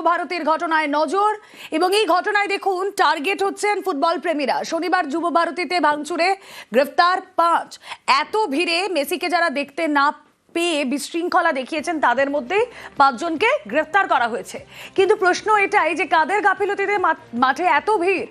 ভারতীর ঘটনায় নজর এবং এই ঘটনায় দেখুন টার্গেট হচ্ছেন ফুটবল প্রেমীরা। শনিবার যুব ভারতীতে ভাঙচুরে গ্রেফতার 5। এত ভিড়ে মেসিকে যারা দেখতে না পেয়ে বিশৃঙ্খলা দেখিয়েছেন তাদের মধ্যে 5 জনকে গ্রেফতার করা হয়েছে। কিন্তু প্রশ্ন এটাই যে কাদের গাফিলতিতে মাঠে এত ভিড়?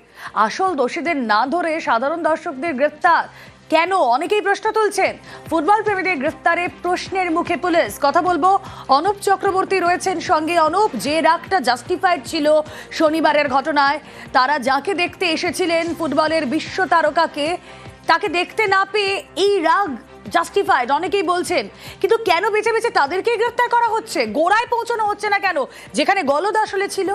আসল দোষীদের না ধরে সাধারণ দর্শকদের গ্রেফতার কেন? অনেকেই প্রশ্ন তুলছেন। ফুটবল প্রেমীদের গ্রেফতারে প্রশ্নের মুখে পুলিশ। কথা বলবো, অনুপ চক্রবর্তী রয়েছেন সঙ্গে। অনুপ, যে রাগটা জাস্টিফাইড ছিল শনিবারের ঘটনায়, তারা যাকে দেখতে এসেছিলেন ফুটবলের বিশ্ব তারকাকে, তাকে দেখতে না পেয়ে এই রাগ জাস্টিফাইড অনেকেই বলছেন, কিন্তু কেন বেছে বেছে তাদেরকেই গ্রেফতার করা হচ্ছে? গোড়ায় পৌঁছানো হচ্ছে না কেন, যেখানে গলদ আসলে ছিল?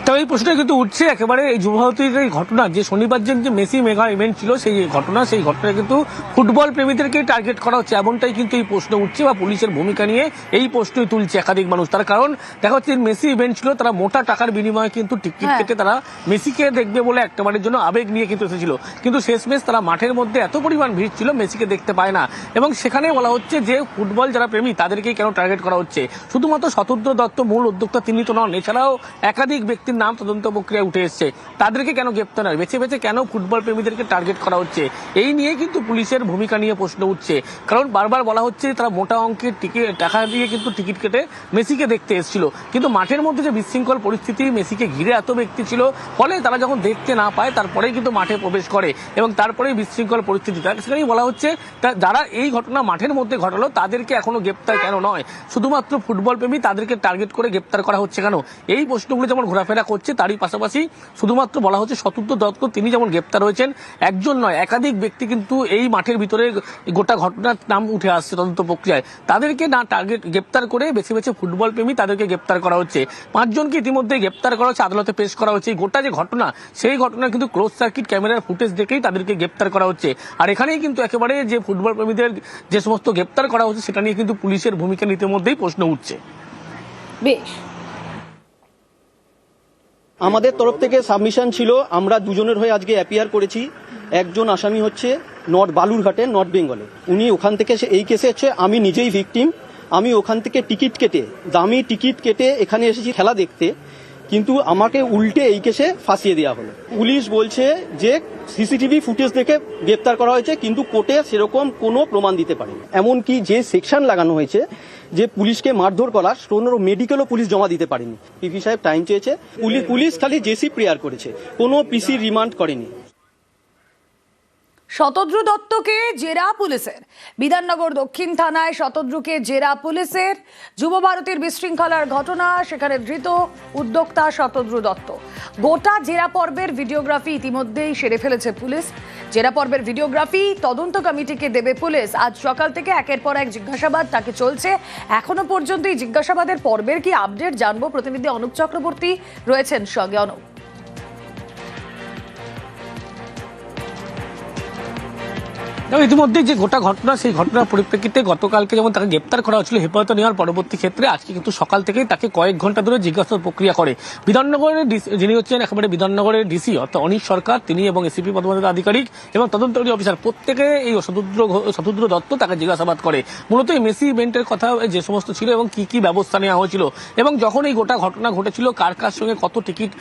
তবে এই প্রশ্নটা কিন্তু উঠছে একেবারে এই যুব ভারতীর এই ঘটনা, যে শনিবার যে মেসি মেগা ইভেন্ট ছিল সেই ঘটনা কিন্তু ফুটবল প্রেমীদেরকে টার্গেট করা হচ্ছে, এমনটাই কিন্তু এই প্রশ্ন উঠছে বা পুলিশের ভূমিকা নিয়ে এই প্রশ্নই তুলছে একাধিক মানুষ। তার কারণ দেখা হচ্ছে মেসি ইভেন্ট ছিল, তারা মোটা টাকার বিনিময়ে কিন্তু টিকিট কেটে তারা মেসিকে দেখবে বলে একটাবারের জন্য আবেগ নিয়ে কিন্তু এসেছিল, কিন্তু শেষমেশ তারা মাঠের মধ্যে এত পরিমাণ ভিড় ছিল মেসিকে দেখতে পায় না। এবং সেখানে বলা হচ্ছে যে ফুটবল যারা প্রেমী তাদেরকেই কেন টার্গেট করা হচ্ছে। শুধুমাত্র শতদ্র দত্ত মূল উদ্যোক্তা তিনি তো নন, এছাড়াও একাধিক ব্যক্তির নাম তদন্ত প্রক্রিয়ায় উঠে এসছে। তাদেরকে কেন গ্রেপ্তার নয়, বেছে বেছে কেন ফুটবল প্রেমীদেরকে টার্গেট করা হচ্ছে, এই নিয়ে কিন্তু পুলিশের ভূমিকা নিয়ে প্রশ্ন উঠছে। কারণ বারবার বলা হচ্ছে তারা মোটা অঙ্কের টাকা দিয়ে কিন্তু টিকিট কেটে মেসিকে দেখতে এসেছিল, কিন্তু মাঠের মধ্যে যে বিশৃঙ্খল পরিস্থিতি, মেসিকে ঘিরে এত ব্যক্তি ছিল, ফলে তারা যখন দেখতে না পায় তারপরেই কিন্তু মাঠে প্রবেশ করে এবং তারপরেই বিশৃঙ্খল পরিস্থিতি। সেখানেই বলা হচ্ছে যারা এই ঘটনা মাঠের মধ্যে ঘটালো তাদেরকে এখনো গ্রেপ্তার কেন নয়, শুধুমাত্র ফুটবল প্রেমী তাদেরকে টার্গেট করে গ্রেপ্তার করা হচ্ছে কেন? এই প্রশ্নগুলো যেমন ঘোরাফেরা করছে, তারই পাশাপাশি শুধুমাত্র বলা হচ্ছে শতদ্র দত্ত তিনি যেমন গ্রেপ্তার হয়েছেন, একজন নয় একাধিক ব্যক্তি কিন্তু এই মাঠের ভিতরে গোটা ঘটনার নাম উঠে আসছে তদন্ত প্রক্রিয়ায়। তাদেরকে না টার্গেট গ্রেপ্তার করে বেছে বেছে ফুটবল প্রেমী তাদেরকে গ্রেপ্তার করা হচ্ছে। 5 জনকে ইতিমধ্যে গ্রেপ্তার করা হচ্ছে, আদালতে পেশ করা হচ্ছে। এই গোটা যে ঘটনা, সেই ঘটনার কিন্তু ক্লোজ সার্কিট ক্যামেরার ফুটেজ দেখেই তাদেরকে গ্রেপ্তার করা হচ্ছে। আর এখানেই কিন্তু একেবারে যে ফুটবল প্রেমীদের যে সমস্ত গ্রেপ্তার করা হচ্ছে সেটা নিয়ে কিন্তু পুলিশের ভূমিকা ইতিমধ্যেই প্রশ্ন উঠছে। বেশ, আমাদের তরফ থেকে সাবমিশন ছিল, আমরা দুজনের হয়ে আজকে অ্যাপিয়ার করেছি। একজন আসামি হচ্ছে বালুরঘাটে, নর্থ বেঙ্গলে। উনি ওখান থেকে এই কেসে হচ্ছে আমি নিজেই ভিকটিম। আমি ওখান থেকে টিকিট কেটে, দামি টিকিট কেটে এখানে এসেছি খেলা দেখতে, কিন্তু আমাকে উল্টে এই কেসে ফাঁসিয়ে দেওয়া হলো। পুলিশ বলছে যে সিসিটিভি ফুটেজ দেখে গ্রেপ্তার করা হয়েছে, কিন্তু কোর্টে সেরকম কোনো প্রমাণ দিতে পারেনি। এমনকি যে সেকশন লাগানো হয়েছে যে পুলিশকে মারধর করার, কোনো মেডিকেলও পুলিশ জমা দিতে পারেনি। পিপি সাহেব টাইম চেয়েছে, পুলিশ খালি জেসি প্রেয়ার করেছে, কোনো পিসি রিমান্ড করেনি। শতদ্রু দত্তকে জেরা পুলিশের। বিধাননগর দক্ষিণ থানায় শতদ্রুকে জেরা পুলিশের। যুব ভারতীর বিশৃঙ্খলার ঘটনা, সেখানে ধৃত উদ্যোক্তা শতদ্রু দত্ত। গোটা জেরা পর্বের ভিডিওগ্রাফি ইতিমধ্যেই সেরে ফেলেছে পুলিশ। জেরা পর্বের ভিডিওগ্রাফি তদন্ত কমিটিকে দেবে পুলিশ। আজ সকাল থেকে একের পর এক জিজ্ঞাসাবাদ তাকে চলছে। এখনো পর্যন্ত এই জিজ্ঞাসাবাদের পর্বের কি আপডেট জানবো, প্রতিনিধি অনুপ চক্রবর্তী রয়েছেন সঙ্গে। অনুপ, ইতিমধ্যে যে গোটা ঘটনা, সেই ঘটনার পরিপ্রেক্ষিতে গতকালকে যেমন তাকে গ্রেপ্তার করা হয়েছিল, হেফাজতে নেওয়ার পরবর্তী ক্ষেত্রে আজকে কিন্তু সকাল থেকেই তাকে কয়েক ঘন্টা ধরে জিজ্ঞাসাবাদ প্রক্রিয়া করে বিধাননগরের যিনি হচ্ছেন একেবারে বিধাননগরের ডিসি অর্থাৎ অনিশ সরকার, তিনি এবং এসিপি পদমর্যাদা আধিকারিক এবং তদন্তকারী অফিসার প্রত্যেকে এই শতদ্র দত্ত তাকে জিজ্ঞাসাবাদ করে। মূলত এই মেসি ইভেন্টের কথা যে সমস্ত ছিল এবং কি কি ব্যবস্থা নেওয়া হয়েছিল এবং যখন এই গোটা ঘটনা ঘটেছিল কার কার সঙ্গে কত টিকিট,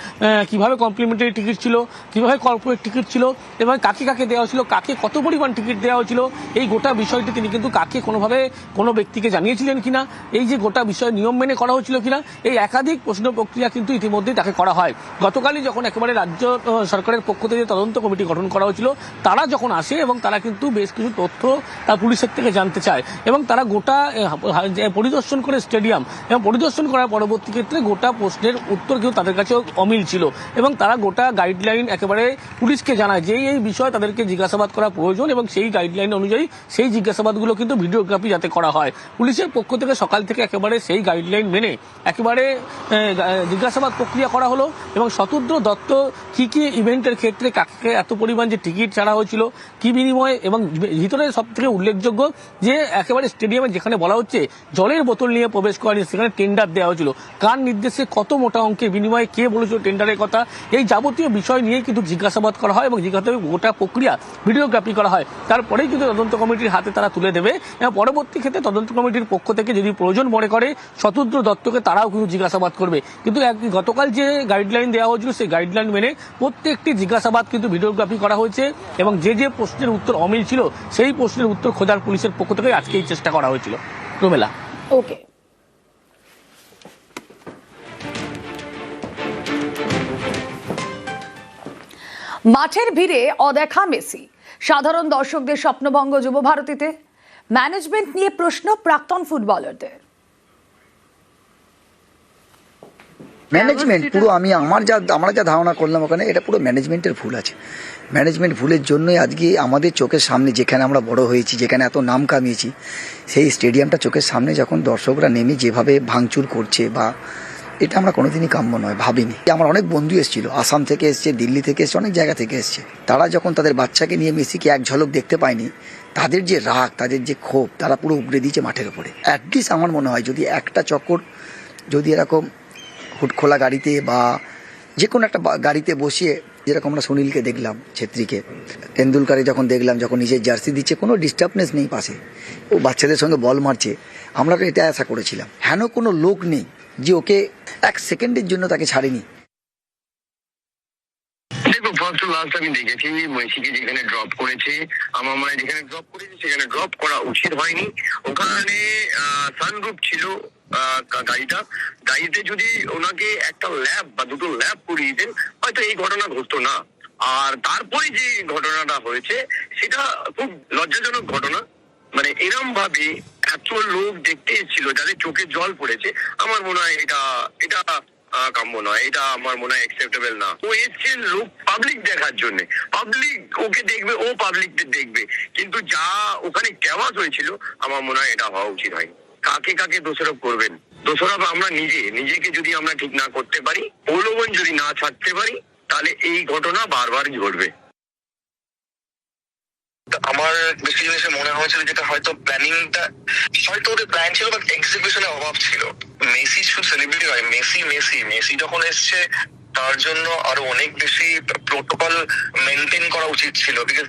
কিভাবে কমপ্লিমেন্টারি টিকিট ছিল, কিভাবে কর্পোরেট টিকিট ছিল এবং কাকে কাকে দেওয়া হয়েছিল, কাকে কত পরিমাণ টিকিট দেওয়া হয়েছিল, এই গোটা বিষয়টি তিনি কিন্তু কাকে কোনোভাবে কোনো ব্যক্তিকে জানিয়েছিলেন কিনা, এই যে গোটা বিষয় নিয়ম মেনে করা হয়েছিল কিনা, এই একাধিক প্রশ্ন প্রক্রিয়া কিন্তু ইতিমধ্যেই তাকে করা হয়। গতকালই যখন একেবারে রাজ্য সরকারের পক্ষ থেকে তদন্ত কমিটি গঠন করা হয়েছিল, তারা যখন আসে এবং তারা কিন্তু বেশ কিছু তথ্য তার পুলিশের থেকে জানতে চায় এবং তারা গোটা পরিদর্শন করে স্টেডিয়াম এবং পরিদর্শন করার পরবর্তী ক্ষেত্রে গোটা প্রশ্নের উত্তর কিন্তু তাদের কাছে অমিল ছিল এবং তারা গোটা গাইডলাইন একেবারে পুলিশকে জানায় যে এই বিষয়ে তাদেরকে জিজ্ঞাসাবাদ করা প্রয়োজন এবং সেই গাইডলাইন অনুযায়ী সেই জিজ্ঞাসাবাদগুলো কিন্তু ভিডিওগ্রাফি যাতে করা হয়। পুলিশের পক্ষ থেকে সকাল থেকে একেবারে সেই গাইডলাইন মেনে একেবারে জিজ্ঞাসাবাদ প্রক্রিয়া করা হলো এবং শতদ্র দত্ত কি কি ইভেন্টের ক্ষেত্রে কাকে এত পরিমাণ যে টিকিট ছাড়া হয়েছিল, কি বিনিময়ে, এবং ভিতরে সব থেকে উল্লেখযোগ্য যে একেবারে স্টেডিয়ামে যেখানে বলা হচ্ছে জলের বোতল নিয়ে প্রবেশ করেনি, সেখানে টেন্ডার দেওয়া হয়েছিল, কার নির্দেশে কত মোটা অঙ্কের বিনিময়ে কে বলেছিল টেন্ডারের কথা, এই যাবতীয় বিষয় নিয়েই কিন্তু জিজ্ঞাসাবাদ করা হয় এবং জিজ্ঞাসাবাদ গোটা প্রক্রিয়া ভিডিওগ্রাফি করা হয়। তারপরেই কিন্তু তদন্ত কমিটির হাতে তারা তুলে দেবে এবং পরবর্তী ক্ষেত্রে তদন্ত কমিটির পক্ষ থেকে যদি প্রয়োজন মনে করে শতদ্র দত্তকে তারাও কিন্তু জিজ্ঞাসাবাদ করবে। কিন্তু গতকাল যে গাইডলাইন দেওয়া হয়েছিল সেই গাইডলাইন মেনে প্রত্যেকটি জিজ্ঞাসাবাদ কিন্তু ভিডিওগ্রাফি করা হয়েছে এবং যে যে প্রশ্নের উত্তর অমিল ছিল সেই প্রশ্নের উত্তর খোঁজার পুলিশের পক্ষ থেকে আজকে এই চেষ্টা করা হয়েছিল। রোমেলা। ওকে। মাঠের ভিড়ে অদেখা মেসি, সাধারণ দর্শকদের স্বপ্নভঙ্গ যুবভারতীতে, ম্যানেজমেন্ট নিয়ে প্রশ্ন প্রাক্তন ফুটবলারদের। ম্যানেজমেন্ট পুরো আমরা যা ধারণা করলাম ওখানে এটা পুরো ম্যানেজমেন্টের ভুল আছে। ম্যানেজমেন্ট ভুলের জন্যই আজকে আমাদের চোখের সামনে যেখানে আমরা বড় হয়েছি, যেখানে এত নাম কামিয়েছি, সেই স্টেডিয়ামটা চোখের সামনে যখন দর্শকরা নেমে যেভাবে ভাঙচুর করছে, বা এটা আমরা কোনোদিনই কাম্য নয়, ভাবিনি। আমার অনেক বন্ধু এসেছিল, আসাম থেকে এসছে, দিল্লি থেকে এসছে, অনেক জায়গা থেকে এসছে। তারা যখন তাদের বাচ্চাকে নিয়ে মেসিকে এক ঝলক দেখতে পায়নি, তাদের যে রাগ, তাদের যে ক্ষোভ, তারা পুরো উগড়ে দিয়েছে মাঠের উপরে। অ্যাটলিস্ট আমার মনে হয় যদি একটা চক্কর যদি এরকম হুটখোলা গাড়িতে বা যে কোনো একটা গাড়িতে বসিয়ে, যেরকম আমরা সুনীলকে দেখলাম, ছেত্রীকে, তেন্ডুলকারে যখন দেখলাম যখন নিজের জার্সি দিচ্ছে, কোনো ডিস্টার্বনেস নেই পাশে, ও বাচ্চাদের সঙ্গে বল মারছে, আমরা তো এটা আশা করেছিলাম। হেন কোনো লোক নেই যে ওকে এক সেকেন্ডের জন্য তাকে ছাড়েনি। ফার্স্ট লাস্ট আমি দেখেছি মেসিকে যেখানে ড্রপ করেছে, আমার মনে হয় যেখানে ড্রপ করেছে সেখানে ড্রপ করা উচিত হয়নি। ওখানে সানরুফ ছিল গাড়িতে যদি ওনাকে একটা ল্যাব বা দুটো ল্যাব করিয়ে দিতেন হয়তো এই ঘটনা ঘটতো না। আর তারপরে যে ঘটনাটা হয়েছে সেটা খুব লজ্জাজনক ঘটনা। মানে এরম ভাবে এত লোক দেখতে এসেছিল যাদের চোখে জল পড়েছে, আমার মনে হয় এটা কাম্য নয়, এটা আমার মনে হয় অ্যাকসেপ্টেবল না। ও এসছে লোক পাবলিক দেখার জন্য, পাবলিক ওকে দেখবে, ও পাবলিকদের দেখবে, কিন্তু যা ওখানে ক্যাওয়াস হয়েছিল আমার মনে হয় এটা হওয়া উচিত হয়। কাকে কাকে দোষারোপ করবেন? দোষারোপ আমরা নিজেকে যদি আমরা ঠিক না করতে পারি, প্রলোভন যদি না ছাড়তে পারি, তাহলে এই ঘটনা বারবার ঘটবে। আমার বেশি জিনিসে মনে হয়েছিল যেটা হয়তো প্ল্যানিংটা হয়তো ওদের প্ল্যান ছিল, বাট এক্সিকিউশনের অভাব ছিল। মেসি শুধু সেলিব্রিটি হয়, মেসি যখন এসছে তার জন্য আরো অনেক বেশি প্রোটোকল মেনটেন করা উচিত ছিল। বিকজ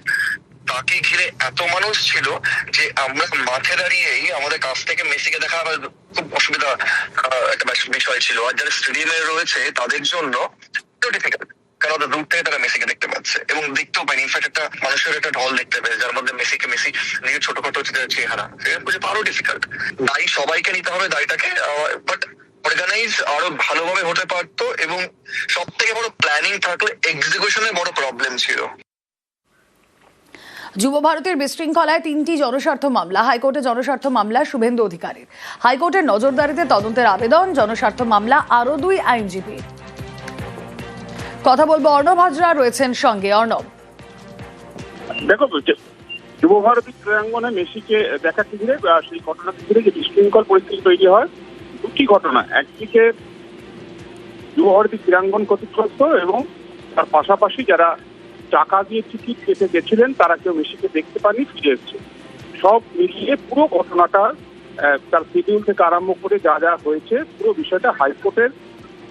তাকে ঘিরে এত মানুষ ছিল যে আমরা মাঠে দাঁড়িয়েই আমাদের কাছ থেকে মেসিকে দেখা খুব অসুবিধা একটা বিষয় ছিল। আর যারা স্টেডিয়ামে রয়েছে তাদের জন্য ডিফিকাল্ট, কারণ দূর থেকে তারা মেসিকে দেখতে পাচ্ছে এবং দেখতেও পায়নি। ইনফ্যাক্ট একটা মানুষের একটা ঢল দেখতে পেয়েছে যার মধ্যে মেসি নিজের ছোটখাটো চেহারা, সেটা আরো ডিফিকাল্ট। দায়ী সবাইকে নিতে হবে দায়টাকে, বাট অর্গানাইজ আরো ভালোভাবে হতে পারতো এবং সব থেকে বড় প্ল্যানিং থাকলে এক্সিকিউশনে বড় প্রবলেম ছিল। যুব ভারতের বিশৃঙ্খলায় 3টি জনস্বার্থ মামলা, হাইকোর্টে জনস্বার্থ মামলা শুভেন্দু অধিকারীর, হাইকোর্টের নজরদারিতে তদন্তের আবেদন, জনস্বার্থ মামলা আরো 2 আইনজীবী। কথা বলবো, অর্ণব হাজরা রয়েছেন সঙ্গে। অর্ণব, দেখো যুব ভারতী ক্রীড়াঙ্গনে মেসিকে দেখাতে ঘিরে সেই ঘটনাকে ঘিরে যে বিশৃঙ্খল পরিস্থিতি তৈরি হয়, দুটি ঘটনা। একদিকে যুব ভারতী ক্রীড়াঙ্গন ক্ষতিগ্রস্ত এবং তার পাশাপাশি যারা টাকা দিয়ে টিকিট কেটে গেছিলেন তারা কেউ মেসিকে দেখতে পাননি, ফিরে এসছে। সব মিলিয়ে পুরো ঘটনাটা তার শিডিউল থেকে আরম্ভ করে যা যা হয়েছে, পুরো বিষয়টা হাইকোর্টের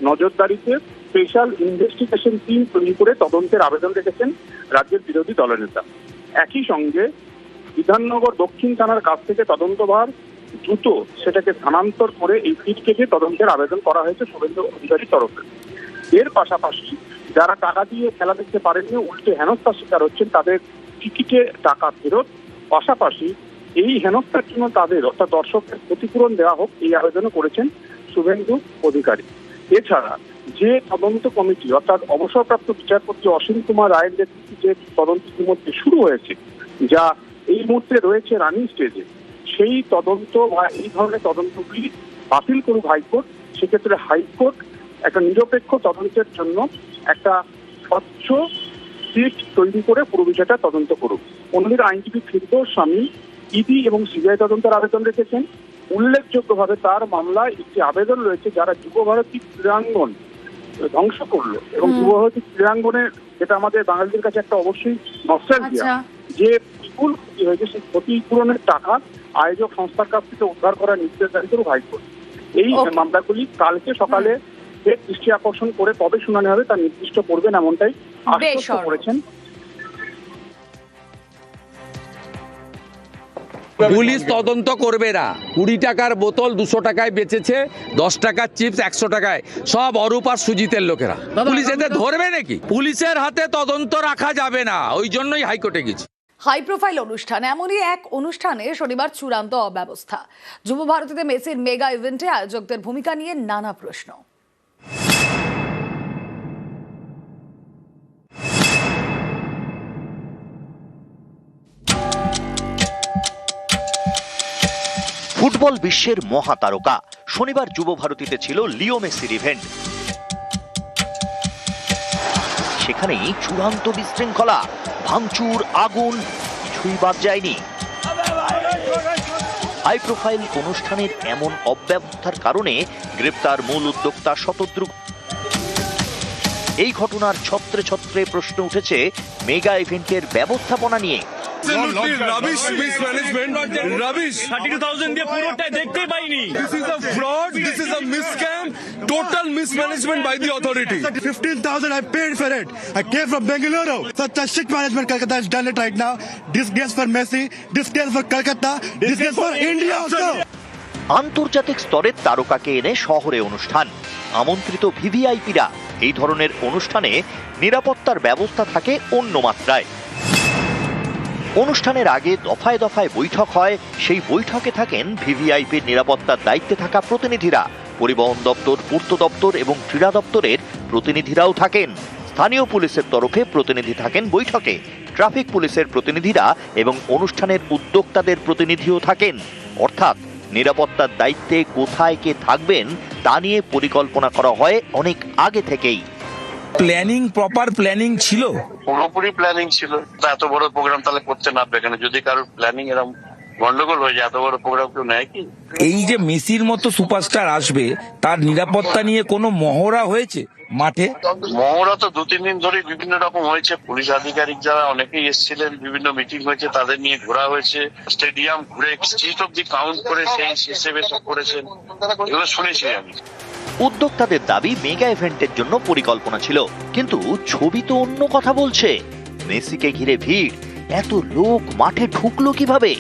নজরদারিতে স্পেশাল ইনভেস্টিগেশন টিম তৈরি করে তদন্তের আবেদন রেখেছেন রাজ্যের বিরোধী দলনেতা। একই সঙ্গে বিধাননগর দক্ষিণ থানার কাছ থেকে তদন্তভার দ্রুত সেটাকে স্থানান্তর করে এই সিটকে তদন্তের আবেদন করা হয়েছে শুভেন্দু অধিকারীর তরফে। এর পাশাপাশি যারা টাকা দিয়ে খেলা দেখতে পারেননি, উল্টে হেনস্থার শিকার হচ্ছেন, তাদের টিকিটে টাকা ফেরত, পাশাপাশি এই হেনস্থার জন্য তাদের অর্থাৎ দর্শকদের ক্ষতিপূরণ দেওয়া হোক, এই আবেদনও করেছেন শুভেন্দু অধিকারী। এছাড়া যে তদন্ত কমিটি অর্থাৎ অবসরপ্রাপ্ত বিচারপতি অসীম কুমার রায়ের নেতৃত্বে যে তদন্ত ইতিমধ্যে শুরু হয়েছে, যা এই মুহূর্তে রয়েছে রানিং স্টেজে, সেই তদন্ত বা এই ধরনের তদন্তগুলি বাতিল করুক হাইকোর্ট। সেক্ষেত্রে হাইকোর্ট একটা নিরপেক্ষ তদন্তের জন্য একটা স্বচ্ছ সিট তৈরি করে পুরো বিষয়টা তদন্ত করুক। অন্যদিকে আইনজীবী ফিরদৌস স্বামী ইডি এবং সিবিআই তদন্তের আবেদন রেখেছেন। উল্লেখযোগ্যভাবে তার মামলায় একটি আবেদন রয়েছে যারা যুব ভারতী ক্রীড়াঙ্গন ধ্বংস করলো এবং যুব ভারতী ক্রীড়াঙ্গনের, যেটা আমাদের বাঙালিদের কাছে একটা অবশ্যই নস্টালজিয়া, যে বিপুল ক্ষতি হয়েছে সেই ক্ষতিপূরণের টাকা আয়োজক সংস্থার কাছ থেকে উদ্ধার করার নির্দেশ জারি করুক হাইকোর্ট। এই মামলাগুলি কালকে সকালে দৃষ্টি আকর্ষণ করে কবে শুনানি হবে তা নির্দিষ্ট করবেন, এমনটাই আশ্বস্ত করেছেন। পুলিশ তদন্ত করবে না। 20 টাকার বোতল 200 টাকায় বেচেছে, 10 টাকার চিপস 100 টাকায়, সব অরূপ আর সুজিতের লোকেরা। পুলিশ এতে ধরবে নাকি? পুলিশের হাতে তদন্ত রাখা যাবে না, ওই জন্যই হাইকোর্টে গেছি। হাই প্রোফাইল অনুষ্ঠান, এমনই এক অনুষ্ঠানে শনিবার চূড়ান্ত অব্যবস্থা। যুব ভারতীতে মেসির মেগা ইভেন্টে আয়োজকদের ভূমিকা নিয়ে নানা প্রশ্ন। ফুটবল বিশ্বের মহাতারকা শনিবার যুব ভারতীতে ছিল লিও মেসির ইভেন্ট। সেখানেই চূড়ান্ত বিশৃঙ্খলা, ভাঙচুর, আগুন, কিছুই বাদ যায়নি। হাই প্রোফাইল অনুষ্ঠানের এমন অব্যবস্থার কারণে গ্রেপ্তার মূল উদ্যোক্তা শতদ্রু। এই ঘটনার ছত্রে ছত্রে প্রশ্ন উঠেছে মেগা ইভেন্টের ব্যবস্থাপনা নিয়ে। Rubbish mismanagement, rubbish. 32,000 দিয়ে পুরোটা দেখতে পাইনি। This is a fraud, this is a miscam, total mismanagement by the authority. 15,000 I paid for it. I came from Bengaluru. Such a shit management Kolkata has done it right now. Disgrace for Messi, disgrace for Kolkata, disgrace for India also. আন্তর্জাতিক স্তরের তারকাকে এনে শহরে অনুষ্ঠান, আমন্ত্রিত ভিভিআইপিরা। এই ধরনের অনুষ্ঠানে নিরাপত্তার ব্যবস্থা থাকে অন্য মাত্রায়। অনুষ্ঠানের আগে দফায় দফায় বৈঠক হয়, সেই বৈঠকে থাকেন ভিভিআইপির নিরাপত্তার দায়িত্বে থাকা প্রতিনিধিরা। পরিবহন দপ্তর, পূর্ত দপ্তর এবং ক্রীড়া দপ্তরের প্রতিনিধিরাও থাকেন। স্থানীয় পুলিশের তরফে প্রতিনিধি থাকেন বৈঠকে, ট্রাফিক পুলিশের প্রতিনিধিরা এবং অনুষ্ঠানের উদ্যোক্তাদের প্রতিনিধিও থাকেন। অর্থাৎ নিরাপত্তার দায়িত্বে কোথায় কে থাকবেন তা নিয়ে পরিকল্পনা করা হয় অনেক আগে থেকেই। প্ল্যানিং, প্রপার প্ল্যানিং ছিল, পুরোপুরি প্ল্যানিং ছিল। এত বড় প্রোগ্রাম তাহলে করতে না পারে কেন? যদি কারোর প্ল্যানিং এরকম গন্ডগোল হয়ে যায়, এত বড় প্রোগ্রাম কেউ নেয় কি? এই যে মেসির মতো সুপারস্টার আসবে, তার নিরাপত্তা নিয়ে কোনো মহড়া হয়েছে মাঠে? মহড়া তো 2-3 দিন ধরে বিভিন্ন রকম হয়েছে। পুলিশ আধিকারিক যারা অনেকেই এসেছিলেন, বিভিন্ন মিটিং হয়েছে, তাদের নিয়ে ঘোরা হয়েছে। স্টেডিয়াম ঘুরে স্ট্রিট অব দি কাউন্ট করে সেই হিসেবে সব করেছেন, এগুলো শুনেছি আমি। উদ্যোক্তাদের দাবি মেগা ইভেন্টের জন্য পরিকল্পনা ছিল, কিন্তু ছবি তো অন্য কথা বলছে। মেসিকে ঘিরে ভিড়, এত লোক মাঠে ঢুকলো কিভাবে?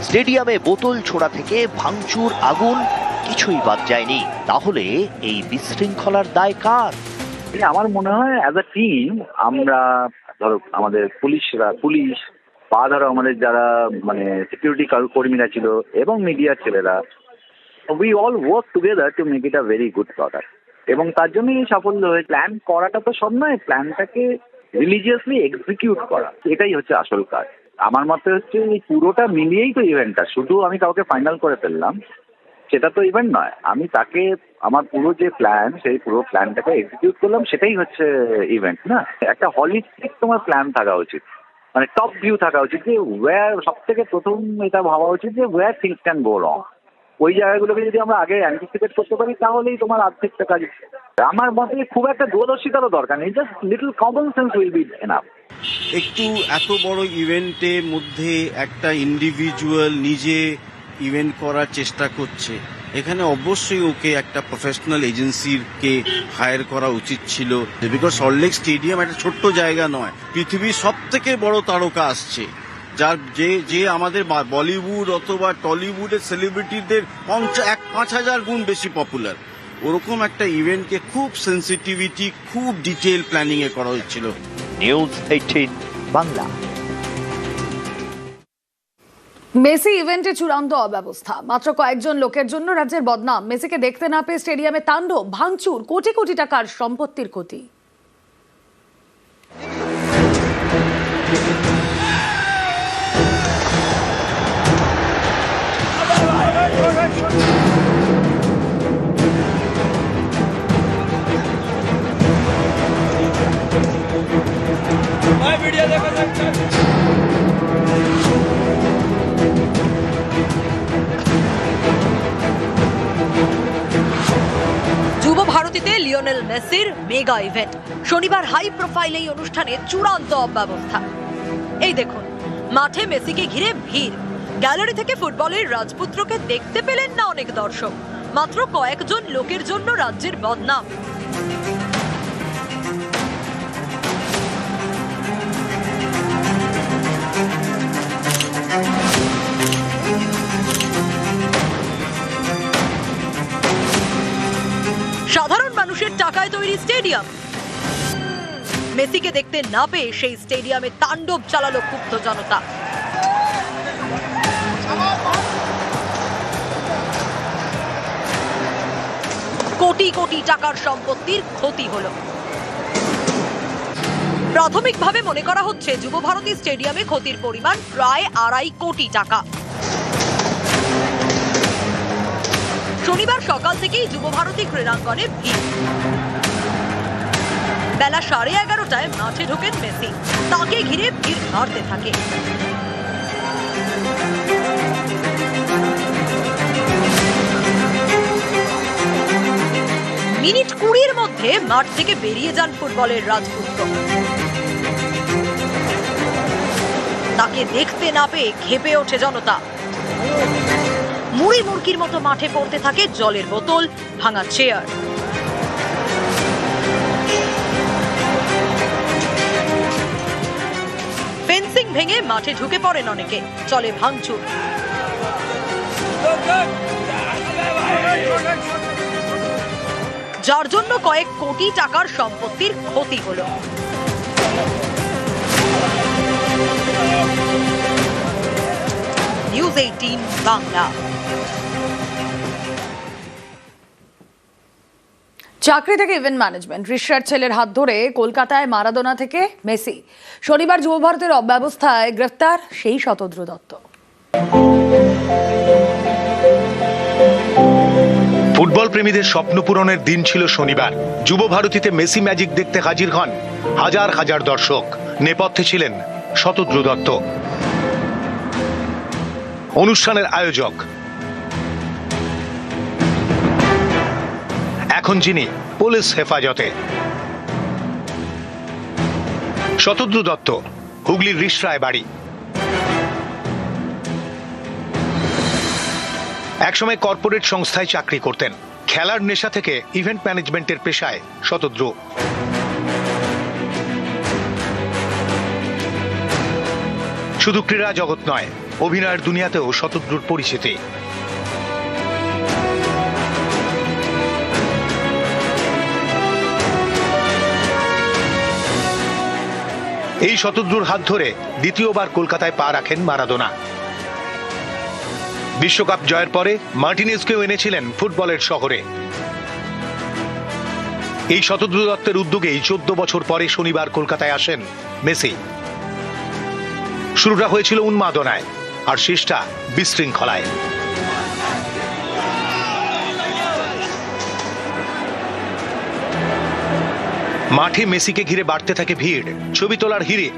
স্টেডিয়ামে বোতল ছোড়া থেকে ভাঙচুর, আগুন, কিছুই বাদ যায়নি। তাহলে এই বিশৃঙ্খলার দায় কার? আমার মনে হয় অ্যাজ আ টিম আমরা, ধরো আমাদের পুলিশ বা ধরো আমাদের যারা মানে সিকিউরিটি কর্মীরা ছিল এবং মিডিয়ার ছেলেরা, we all work together to make it a very good product. এবং তার জন্যই এই সাফল্য হয়ে প্ল্যান করাটা তো সব নয়, প্ল্যানটাকে রিলিজিয়াসলি এক্সিকিউট করা, এটাই হচ্ছে আসল কাজ। আমার মতে হচ্ছে এই পুরোটা মিলিয়েই তো ইভেন্টটা। শুধু আমি কাউকে ফাইনাল করে ফেললাম সেটা তো ইভেন্ট নয়, আমি তাকে আমার পুরো যে প্ল্যান, সেই পুরো প্ল্যানটাকে এক্সিকিউট করলাম, সেটাই হচ্ছে ইভেন্ট। না, একটা হলিস্টিক তোমার প্ল্যান থাকা উচিত, মানে টপ ভিউ থাকা উচিত, যে ওয়্যার সব থেকে প্রথম এটা ভাবা উচিত যে ওয়্যার থিংস ক্যান গো রং। ওই জায়গাগুলোকে যদি আমরা আগে অ্যান্টিসিপেট করতে পারি তাহলেই তোমার আর্থিকটা কাজ। আমার মতে খুব একটা দূরদর্শিতারও দরকার নেই, just little common sense will be enough. একটু এত বড় ইভেন্টের মধ্যে একটা ইন্ডিভিজুয়াল নিজে ইভেন্ট করার চেষ্টা করছে, এখানে অবশ্যই ওকে একটা প্রফেশনাল এজেন্সিকে হায়ার করা উচিত ছিল। বিকজ সল্টলেক স্টেডিয়াম একটা ছোট্ট জায়গা নয়, পৃথিবীর সব থেকে বড় তারকা আসছে, যার যে আমাদের বলিউড অথবা টলিউডের সেলিব্রিটিদের 5,000 গুণ বেশি পপুলার। ওরকম একটা ইভেন্টকে খুব সেন্সিটিভিটি, খুব ডিটেল প্ল্যানিং এ করা হয়েছিল। নিউজ 18 বাংলা। মেসি ইভেন্টে চূড়ান্ত অব্যবস্থা, মাত্র কয়েকজন লোকের জন্য রাজ্যের বদনাম। মেসিকে দেখতে না পেয়ে স্টেডিয়ামে তাণ্ডব, ভাঙচুর, কোটি কোটি টাকার সম্পত্তির ক্ষতি। যুব ভারতীতে লিওনেল মেসির মেগা ইভেন্ট, শনিবার হাই প্রোফাইল এই অনুষ্ঠানে চূড়ান্ত অব্যবস্থা। এই দেখুন, মাঠে মেসিকে ঘিরে ভিড়, গ্যালারি থেকে ফুটবলের রাজপুত্রকে দেখতে পেলেন না অনেক দর্শক, মাত্র কয়েকজন লোকের জন্য রাজ্যের বদনাম। মানুষের টাকায় তৈরি স্টেডিয়াম। মেসিকে দেখতে না পেয়ে সেই স্টেডিয়ামে তাণ্ডব চালালো ক্ষুব্ধ জনতা। কোটি কোটি টাকার সম্পত্তির ক্ষতি হলো। প্রাথমিকভাবে মনে করা হচ্ছে যুবভারতী স্টেডিয়ামে ক্ষতির পরিমাণ প্রায় 2.5 কোটি টাকা। শনিবার সকাল থেকেই যুবভারতী ক্রীড়াঙ্গনে ভিড়। বেলা 11:30টায় মাঠে ঢোকেন মেসি, তাকে ঘিরে ভিড় বাড়তে থাকে। মিনিট 20-এর মধ্যে মাঠ থেকে বেরিয়ে যান ফুটবলের রাজপুত্র। তাকে দেখতে না পেয়ে ক্ষেপে ওঠে জনতা। মুড়ি মুড়কির মতো মাঠে পড়তে থাকে জলের বোতল, ভাঙা চেয়ার। ফেন্সিং ভেঙে মাঠে ঢুকে পড়েন অনেকে, চলে ভাঙচুর। যার জন্য কয়েক কোটি টাকার সম্পত্তির ক্ষতি হলো। নিউজ 18 বাংলা। চাকরি থেকে ইভেন্ট ম্যানেজমেন্ট, রিশার ছেলের হাত ধরে কলকাতায় মারাদোনা থেকে মেসি। শনিবার যুবভারতের অব্যবস্থায় গ্রেফতার সেই শতদ্রু দত্ত। ফুটবল প্রেমীদের স্বপ্ন পূরণের দিন ছিল শনিবার। যুবভারতীতে মেসি ম্যাজিক দেখতে হাজির হন হাজার হাজার দর্শক। নেপথ্যে ছিলেন শতদ্রু দত্ত, অনুষ্ঠানের আয়োজক। এখন যিনি পুলিশ হেফাজতে। শতদ্রু দত্ত হুগলির রিষড়ায় বাড়ি। একসময় কর্পোরেট সংস্থায় চাকরি করতেন। খেলার নেশা থেকে ইভেন্ট ম্যানেজমেন্টের পেশায় শতদ্রু। শুধু ক্রীড়া জগৎ নয়, অভিনয়ের দুনিয়াতেও শতদ্রুর পরিচিতি। এই শতদ্রুর হাত ধরে দ্বিতীয়বার কলকাতায় পা রাখেন মারাদোনা। বিশ্বকাপ জয়ের পরে মার্টিনেজকেও এনেছিলেন ফুটবলের শহরে। এই শতদ্রু দত্তের উদ্যোগেই 14 বছর পরে শনিবার কলকাতায় আসেন মেসি। শুরুটা হয়েছিল উন্মাদনায়, আর শেষটা বিশৃঙ্খলায়। মাঠে মেসিকে ঘিরে বাড়তে থাকে ভিড়, ছবি তোলার হিড়িক।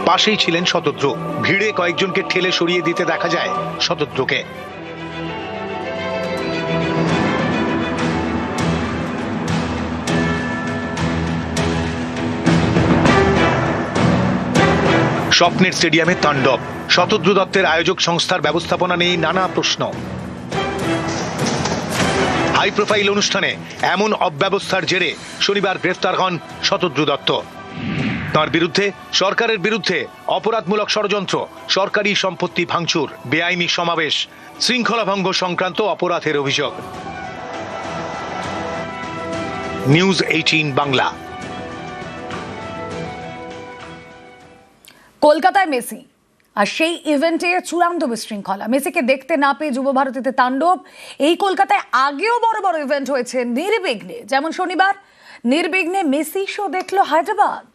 পাশেই ছিলেন শতদ্রু। ভিড়ে কয়েকজনকে ঠেলে সরিয়ে দিতে দেখা যায় শতদ্রুকে। স্বপ্নের স্টেডিয়ামে তাণ্ডব। শতদ্রু দত্তের আয়োজক সংস্থার ব্যবস্থাপনা নিয়ে নানা প্রশ্ন। হাই প্রোফাইল অনুষ্ঠানে এমন অব্যবস্থার জেরে শনিবার গ্রেফতার হন শতদ্রু দত্ত। তার বিরুদ্ধে সরকারের বিরুদ্ধে অপরাধমূলক ষড়যন্ত্র, সরকারি সম্পত্তি ভাঙচুর, বেআইনি সমাবেশ, শৃঙ্খলা ভঙ্গ সংক্রান্ত অপরাধের অভিযোগ। নিউজ 18 বাংলা। কলকাতায় মেসি, আর সেই ইভেন্টে চূড়ান্ত বিশৃঙ্খলা। মেসিকে দেখতে না পেয়ে যুবভারতীতে তাণ্ডব। এই কলকাতায় আগেও বড় বড় ইভেন্ট হয়েছে নির্বিঘ্নে, যেমন শনিবার নির্বিঘ্নে মেসি শো দেখলো হায়দ্রাবাদ।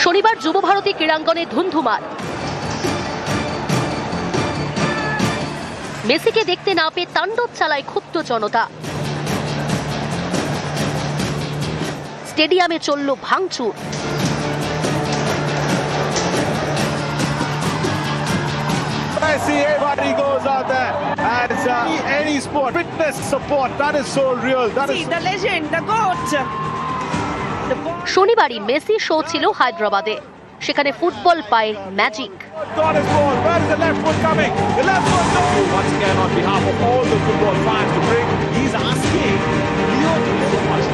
শনিবার যুবভারতী ক্রীড়াঙ্গনে ধুন্ধুমার। মেসিকে দেখতে না পেয়ে তাণ্ডব চালায় ক্ষুব্ধ জনতা। স্টেডিয়ামে চলল ভাঙচুর। Messi, everybody goes out there and any sport, fitness support, that is so real. That is the legend, the GOAT. শনিবারই মেসি শো ছিল হায়দ্রাবাদে। সেখানে ফুটবল পায় magic. God is goal. Where is the left foot coming? The left foot. Once again, on behalf of all the football fans to bring, he's asking Leo to so much.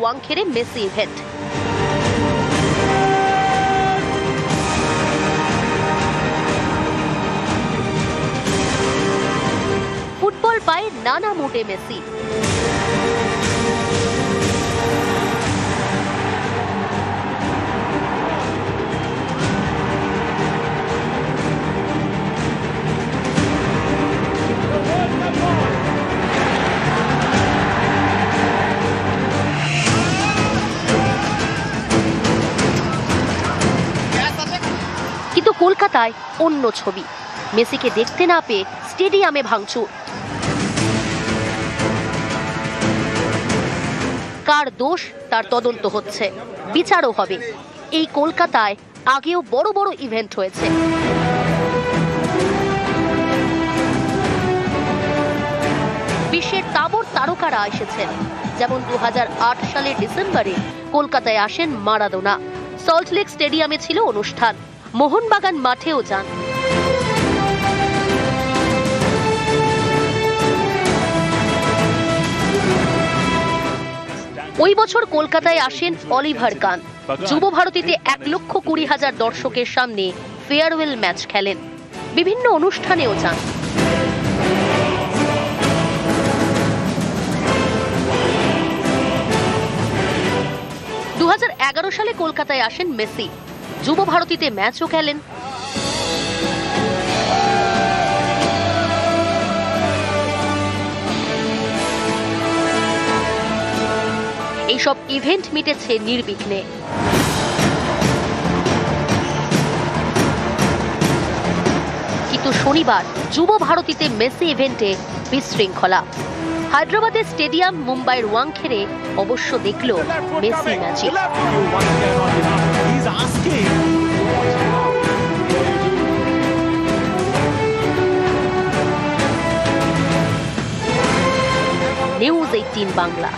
Wankhede Messi event. Football পায় নানা মোটে Messi. কিন্তু কলকাতায় অন্য ছবি। মেসিকে দেখতে না পেয়ে স্টেডিয়ামে ভাঙচুর। কার দোষ তার তদন্ত হচ্ছে, বিচারও হবে। এই কলকাতায় আগেও বড় বড় ইভেন্ট হয়েছে। বিশ্বের তাবড় তারকারা এসেছেন, যেমন 2008 সালের ডিসেম্বরে কলকাতায় আসেন মারাদোনা। সল্টলেক স্টেডিয়ামে ছিল অনুষ্ঠান, মোহনবাগান মাঠেও যান। ওই বছর কলকাতায় আসেন অলিভার কান। যুব ভারতীতে 1,20,000 দর্শকের সামনে ফেয়ারওয়েল ম্যাচ খেলেন। বিভিন্ন অনুষ্ঠানেও যান। দু 2011 সালে কলকাতায় আসেন মেসি। যুব ভারতীতে ম্যাচও খেলেন। এইসব ইভেন্ট মিটেছে নির্বিঘ্নে। কিন্তু শনিবার যুব ভারতীতে মেসি ইভেন্টে বিশৃঙ্খলা। হায়দ্রাবাদের স্টেডিয়াম, মুম্বাইয়ের ওয়াংখেড়ে অবশ্য দেখল মেসি ম্যাজিক। নিউজ 18 বাংলা।